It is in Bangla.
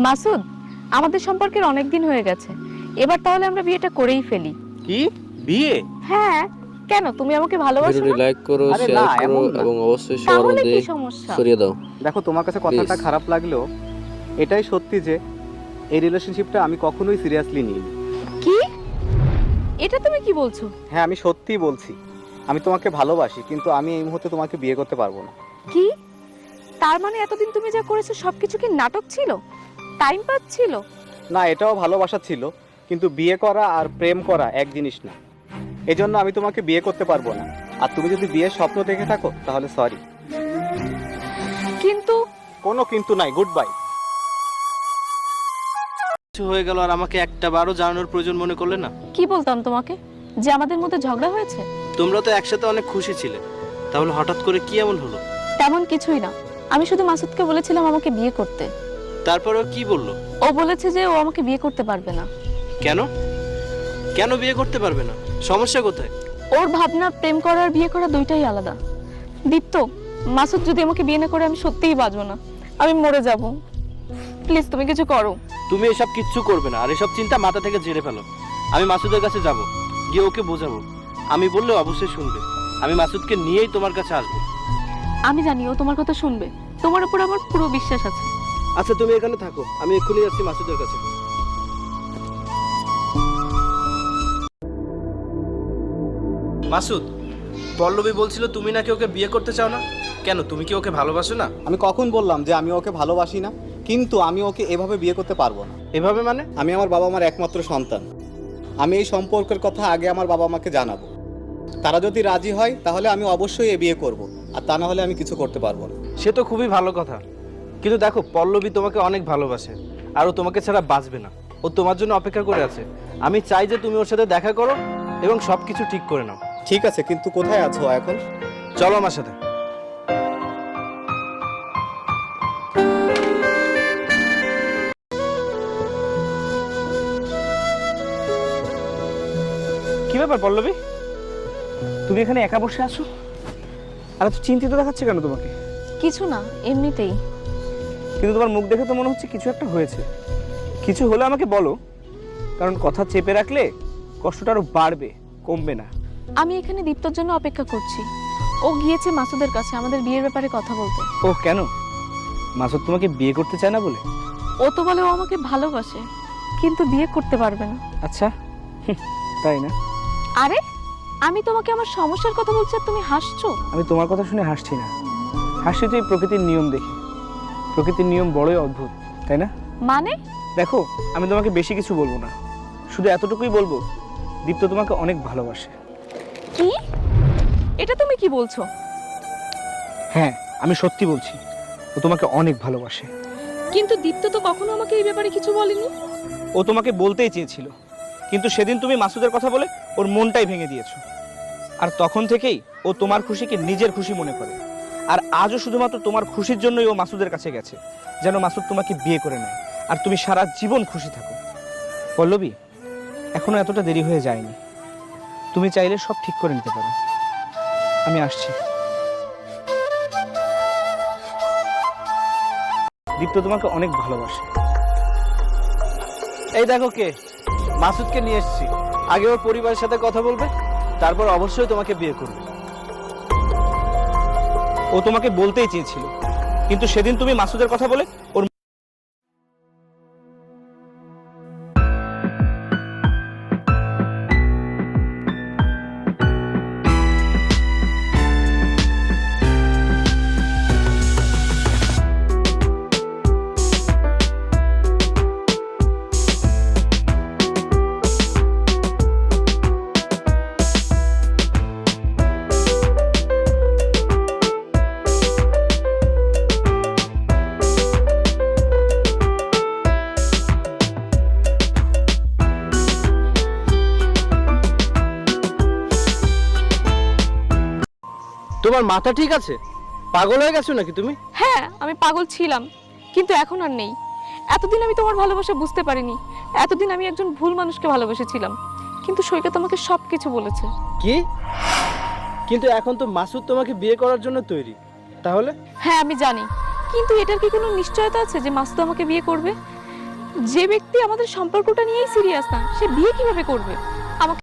মাসুদ, আমাদের সম্পর্কের অনেক দিন হয়ে গেছে, এবার তাহলে আমরা বিয়েটা করেই ফেলি। কি বিয়ে? হ্যাঁ, কেন তুমি আমাকে ভালোবাসো ভিডিওটি না? লাইক করো, আরে শেয়ার না, করো এমন না। এবং অবশ্যই সবার তাহলে মধ্যে কি সমস্যা? ছড়িয়ে দাও। দেখো, তোমার কাছে কথাটা Please. খারাপ লাগলেও এটাই সত্যি যে এই রিলেশনশিপটা আমি কখনোই সিরিয়াসলি নিইনি। কি? এটা তুমি কি বলছো? হ্যাঁ, আমি সত্যিই বলছি। আমি তোমাকে ভালোবাসি, কিন্তু আমি এই মুহূর্তে তোমাকে বিয়ে করতে পারবো না। কি? তার মানে এতদিন তুমি যা করেছো সবকিছু কি নাটক ছিল, টাইম পাস ছিল? না, এটাও ভালোবাসা ছিল, কিন্তু বিয়ে করা আর প্রেম করা এক জিনিস না। এজন্য আমি তোমাকে বিয়ে করতে পারবো না। আর তুমি যদি বিয়ের স্বপ্ন দেখে থাকো তাহলে সরি। কিন্তু কোনো কিন্তু নাই, গুড বাই। হয়ে গেল আর আমাকে একটা বারও জানানোর প্রয়োজন মনে করলে না? কি বলতাম তোমাকে যে আমাদের মধ্যে ঝগড়া হয়েছে? তোমরা তো একসাথে অনেক খুশি ছিলে, তাহলে হঠাৎ করে কি এমন হলো? তেমন কিছুই না, আমি শুধু মাসুদকে বলেছিলাম আমাকে বিয়ে করতে। তারপরেও কি বললো? ও বলেছে যে ও আমাকে বিয়ে করতে পারবে না। কেন? কেন বিয়ে করতে পারবে না? সমস্যা কোথায়? ওর ভাবনা প্রেম করা আর বিয়ে করা দুইটাই আলাদা। দীপ্ত, মাসুদ যদি আমাকে বিয়ে না করে আমি সত্যিই বাঁচবো না, আমি মরে যাব। প্লিজ তুমি কিছু করো। তুমি এসব কিচ্ছু করবে না, আর এসব চিন্তা মাথা থেকে ঝেড়ে ফেলো। আমি মাসুদের কাছে যাব, গিয়ে ওকে বোঝাবো। আমি বললে অবশ্যই শুনবে। আমি মাসুদকে নিয়েই তোমার কাছে আসবো। আমি জানি ও তোমার কথা শুনবে, তোমার উপর আমার পুরো বিশ্বাস আছে। আচ্ছা, তুমি এখানে থাকো, আমি এক্ষুনি যাচ্ছি মাসুদের কাছে। মাসুদ, পল্লবী বলছিল তুমি নাকি ওকে বিয়ে করতে চাও না। কেন, তুমি কি ওকে ভালোবাসো না? আমি কখন বললাম যে আমি ওকে ভালোবাসি না? কিন্তু আমি ওকে এভাবে বিয়ে করতে পারবো না। এভাবে মানে? আমি আমার বাবা মার একমাত্র সন্তান। আমি এই সম্পর্কের কথা আগে আমার বাবা মাকে জানাবো। তারা যদি রাজি হয় তাহলে আমি অবশ্যই এ বিয়ে করব, আর তা না হলে আমি কিছু করতে পারবো না। সে তো খুবই ভালো কথা, কিন্তু দেখো পল্লবী তোমাকে অনেক ভালোবাসে, আর ও তোমাকে ছাড়া বাঁচবে না। ও তোমার জন্য অপেক্ষা করে আছে। আমি চাই যে তুমি ওর সাথে দেখা করো এবং সবকিছু ঠিক করে নাও। ঠিক আছে, কিন্তু কোথায় আছো এখন? চলো আমার সাথে। কি ব্যাপার পল্লবী, তুমি এখানে একা বসে আছো? আর এত চিন্তিত দেখাচ্ছে কেন তোমাকে? কিছু না, এমনিতেই। কিন্তু তোমার মুখ দেখে তো মনে হচ্ছে কিছু একটা হয়েছে। কিছু হলে আমাকে বলো, কারণ কথা চেপে রাখলে কষ্টটা আরো বাড়বে, কমবে না। আমি এখানে দীপ্তর জন্য অপেক্ষা করছি। ও গিয়েছে মাসুদের কাছে আমাদের বিয়ের ব্যাপারে কথা বলতে। ও কেন? মাসুদ তোমাকে বিয়ে করতে চায় না বলে? ও তো বলে ও আমাকে ভালোবাসে, কিন্তু বিয়ে করতে পারবে না। আচ্ছা, তাই না? আরে, আমি তোমাকে আমার সমস্যার কথা বলছি আর তুমি হাসছো। আমি তোমার কথা শুনে হাসছি না, হাসছি তো এই প্রকৃতির নিয়ম দেখে। প্রকৃতির নিয়ম বড়ই অদ্ভুত, তাই না? মানে? দেখো, আমি তোমাকে বেশি কিছু বলবো না, শুধু এতটুকুই বলবো, দীপ্ত তোমাকে অনেক ভালোবাসে। কি? এটা তুমি কি বলছো? হ্যাঁ, আমি সত্যি বলছি, ও তোমাকে অনেক ভালোবাসে। কিন্তু দীপ্ত তো কখনো আমাকে এই ব্যাপারে কিছু বলেনি। ও তোমাকে বলতেই চেয়েছিল, কিন্তু সেদিন তুমি মাসুদের কথা বলে ওর মনটাই ভেঙে দিয়েছো। আর তখন থেকেই ও তোমার খুশিকে নিজের খুশি মনে করে। আর আজও শুধুমাত্র তোমার খুশির জন্যই ও মাসুদের কাছে গেছে, যেন মাসুদ তোমাকে বিয়ে করে নেয় আর তুমি সারা জীবন খুশি থাকো। পল্লবী, এখনো এতটা দেরি হয়ে যায়নি। তুমি চাইলে সব ঠিক করে নিতে পারো। আমি আসছি। দীপ্ত তোমাকে অনেক ভালোবাসে। এই দেখো কে, মাসুদকে নিয়ে এসেছি। আগে ওর পরিবারের সাথে কথা বলবে, তারপর অবশ্যই তোমাকে বিয়ে করবে। ও তোমাকে বলতেই চেয়েছিল, কিন্তু সেদিন তুমি মাসুদের কথা বলে ওর তোমার মাথা ঠিক আছে? পাগল হয়ে গেছো নাকি তুমি? হ্যাঁ, আমি পাগল ছিলাম, কিন্তু এখন আর নেই। এতদিন আমি তোমার ভালোবাসা বুঝতে পারিনি। এতদিন আমি একজন ভুল মানুষকে ভালোবেসেছিলাম, কিন্তু সৈকত আমাকে সবকিছু বলেছে। কি? কিন্তু এখন তো মাসুদ তোমাকে বিয়ে করার জন্য তৈরি, তাহলে? হ্যাঁ, আমি জানি, কিন্তু এটার কি কোনো নিশ্চয়তা আছে যে মাসুদ আমাকে বিয়ে করবে? যে ব্যক্তি আমাদের সম্পর্কটা নিয়েই সিরিয়াস না, সে বিয়ে কিভাবে করবে? আমাকে